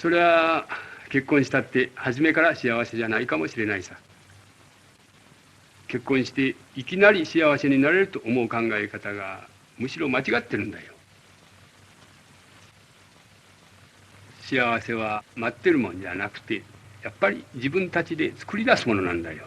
それは結婚したって初めから幸せじゃないかもしれないさ。結婚していきなり幸せになれると思う考え方がむしろ間違ってるんだよ。幸せは待ってるもんじゃなくて、やっぱり自分たちで作り出すものなんだよ。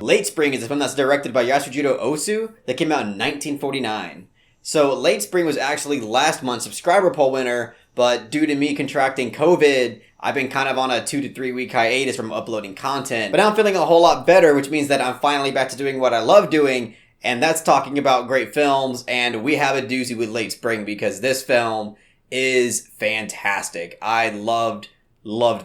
Late Spring is a film that's directed by Yasujiro Ozu that came out in 1949. So Late Spring was actually last month's subscriber poll winner, but due to me contracting COVID, I've been kind of on a 2 to 3 week hiatus from uploading content. But now I'm feeling a whole lot better, which means that I'm finally back to doing what I love doing, and that's talking about great films, and we have a doozy with Late Spring because this film is fantastic. I loved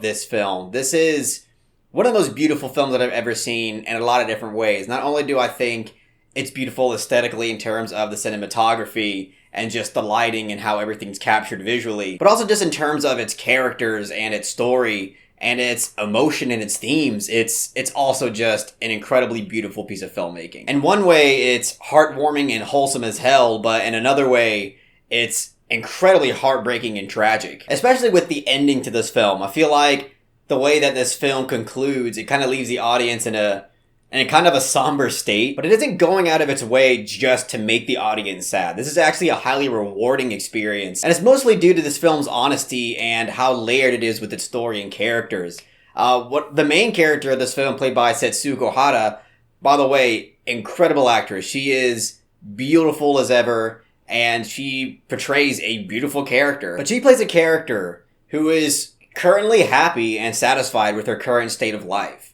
this film. This is one of the most beautiful films that I've ever seen in a lot of different ways. Not only do I think it's beautiful aesthetically in terms of the cinematography and just the lighting and how everything's captured visually, but also just in terms of its characters and its story and its emotion and its themes. It's also just an incredibly beautiful piece of filmmaking. In one way, it's heartwarming and wholesome as hell, but in another way, it's incredibly heartbreaking and tragic. Especially with the ending to this film. I feel like the way that this film concludes, it kind of leaves the audience in a kind of a somber state, but it isn't going out of its way just to make the audience sad. This is actually a highly rewarding experience, and it's mostly due to this film's honesty and how layered it is with its story and characters. What the main character of this film, played by Setsuko Hara, by the way, incredible actress. She is beautiful as ever, and she portrays a beautiful character. But she plays a character who is currently happy and satisfied with her current state of life.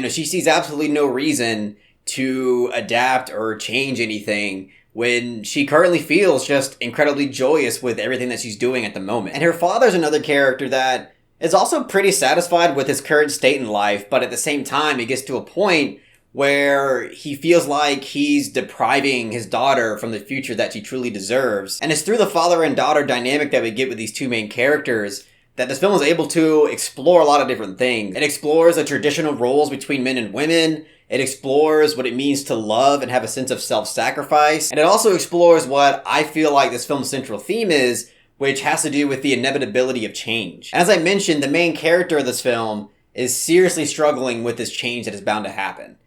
She sees absolutely no reason to adapt or change anything when she currently feels just incredibly joyous with everything that she's doing at the moment. And her father's another character that is also pretty satisfied with his current state in life, but at the same time, he gets to a point where he feels like he's depriving his daughter from the future that she truly deserves. And it's through the father and daughter dynamic that we get with these two main characters that this film is able to explore a lot of different things. It explores the traditional roles between men and women. It explores what it means to love and have a sense of self-sacrifice. And it also explores what I feel like this film's central theme is, which has to do with the inevitability of change. And as I mentioned, the main character of this film is seriously struggling with this change that is bound to happen.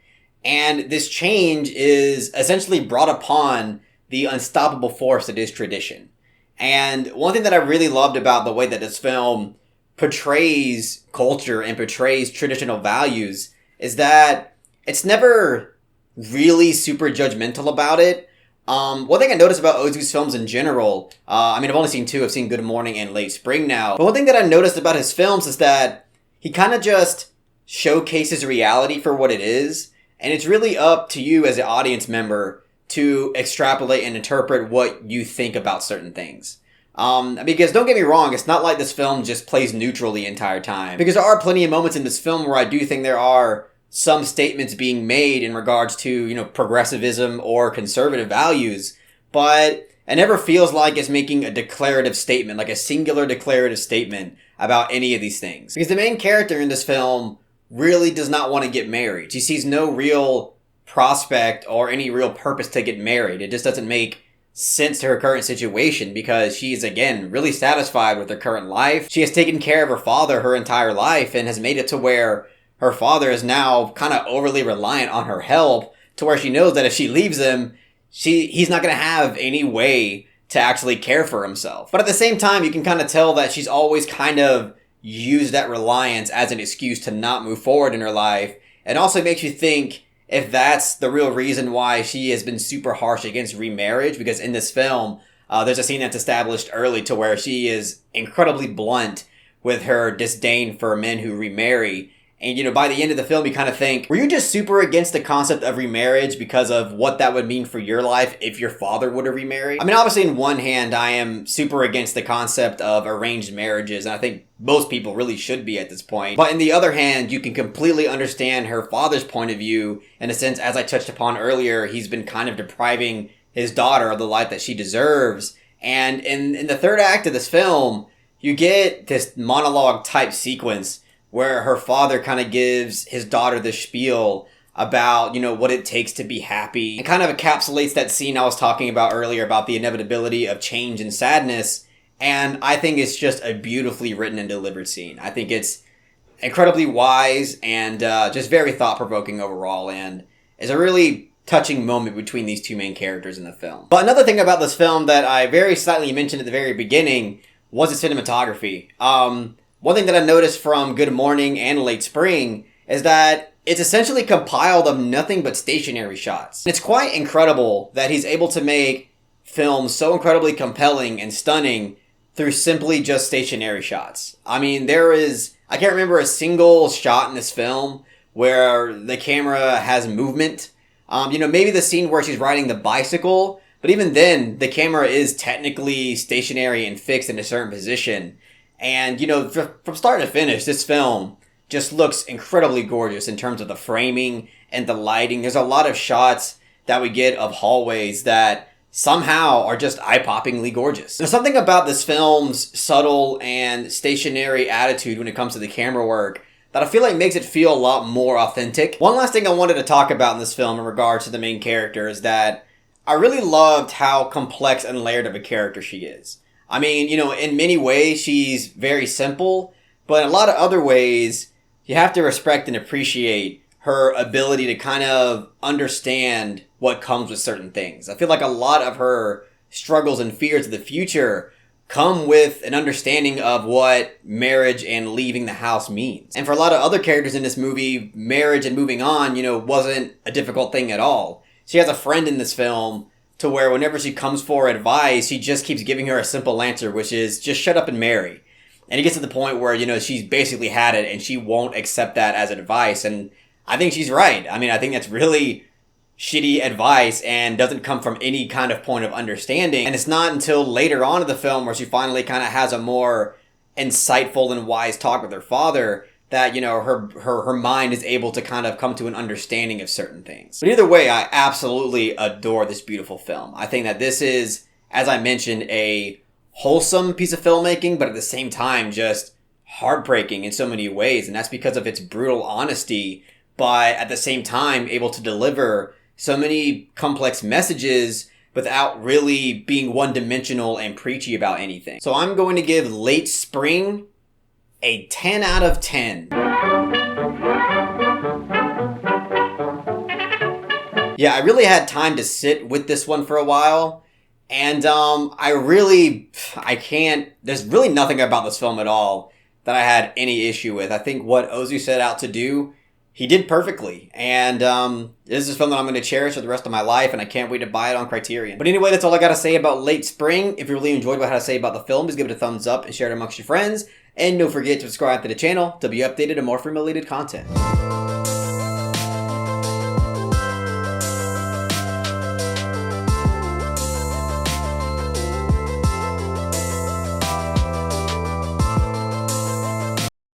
And this change is essentially brought upon the unstoppable force that is tradition. And one thing that I really loved about the way that this film portrays culture and portrays traditional values is that it's never really super judgmental about it. One thing I noticed about Ozu's films in general, I've only seen two. I've seen Good Morning and Late Spring now. But one thing that I noticed about his films is that he kind of just showcases reality for what it is. And it's really up to you as an audience member to extrapolate and interpret what you think about certain things. Because don't get me wrong, it's not like this film just plays neutral the entire time. Because there are plenty of moments in this film where I do think there are some statements being made in regards to, progressivism or conservative values. But it never feels like it's making a declarative statement, like a singular declarative statement about any of these things. Because the main character in this film really does not want to get married. She sees no real prospect or any real purpose to get married. It just doesn't make sense to her current situation because she is, again, really satisfied with her current life. She has taken care of her father her entire life and has made it to where her father is now kind of overly reliant on her help, to where she knows that if she leaves him, he's not going to have any way to actually care for himself. But at the same time, you can kind of tell that she's always kind of used that reliance as an excuse to not move forward in her life. It also makes you think if that's the real reason why she has been super harsh against remarriage, because in this film, there's a scene that's established early to where she is incredibly blunt with her disdain for men who remarry. And, by the end of the film, you kind of think, were you just super against the concept of remarriage because of what that would mean for your life if your father would have remarried? Obviously, in one hand, I am super against the concept of arranged marriages, and I think most people really should be at this point. But in the other hand, you can completely understand her father's point of view, in a sense, as I touched upon earlier, he's been kind of depriving his daughter of the life that she deserves. And in the third act of this film, you get this monologue type sequence where her father kind of gives his daughter the spiel about, what it takes to be happy. It kind of encapsulates that scene I was talking about earlier about the inevitability of change and sadness. And I think it's just a beautifully written and delivered scene. I think it's incredibly wise and just very thought-provoking overall, and is a really touching moment between these two main characters in the film. But another thing about this film that I very slightly mentioned at the very beginning was its cinematography. One thing that I noticed from Good Morning and Late Spring is that it's essentially compiled of nothing but stationary shots. It's quite incredible that he's able to make films so incredibly compelling and stunning through simply just stationary shots. I mean, I can't remember a single shot in this film where the camera has movement. Maybe the scene where she's riding the bicycle, but even then, the camera is technically stationary and fixed in a certain position. And, from start to finish, this film just looks incredibly gorgeous in terms of the framing and the lighting. There's a lot of shots that we get of hallways that somehow are just eye-poppingly gorgeous. There's something about this film's subtle and stationary attitude when it comes to the camera work that I feel like makes it feel a lot more authentic. One last thing I wanted to talk about in this film in regards to the main character is that I really loved how complex and layered of a character she is. I mean, in many ways she's very simple, but in a lot of other ways, you have to respect and appreciate her ability to kind of understand what comes with certain things. I feel like a lot of her struggles and fears of the future come with an understanding of what marriage and leaving the house means. And for a lot of other characters in this movie, marriage and moving on, wasn't a difficult thing at all. She has a friend in this film to where whenever she comes for advice, he just keeps giving her a simple answer, which is just shut up and marry. And it gets to the point where, she's basically had it and she won't accept that as advice. And I think she's right. I mean, I think that's really shitty advice and doesn't come from any kind of point of understanding. And it's not until later on in the film where she finally kind of has a more insightful and wise talk with her father that, her mind is able to kind of come to an understanding of certain things. But either way, I absolutely adore this beautiful film. I think that this is, as I mentioned, a wholesome piece of filmmaking, but at the same time, just heartbreaking in so many ways. And that's because of its brutal honesty, but at the same time, able to deliver so many complex messages without really being one-dimensional and preachy about anything. So I'm going to give Late Spring a 10 out of 10. Yeah, I really had time to sit with this one for a while. And there's really nothing about this film at all that I had any issue with. I think what Ozu set out to do, he did perfectly. And this is a film that I'm going to cherish for the rest of my life, and I can't wait to buy it on Criterion. But anyway, that's all I got to say about Late Spring. If you really enjoyed what I had to say about the film, please give it a thumbs up and share it amongst your friends. And don't forget to subscribe to the channel to be updated on more film-related content.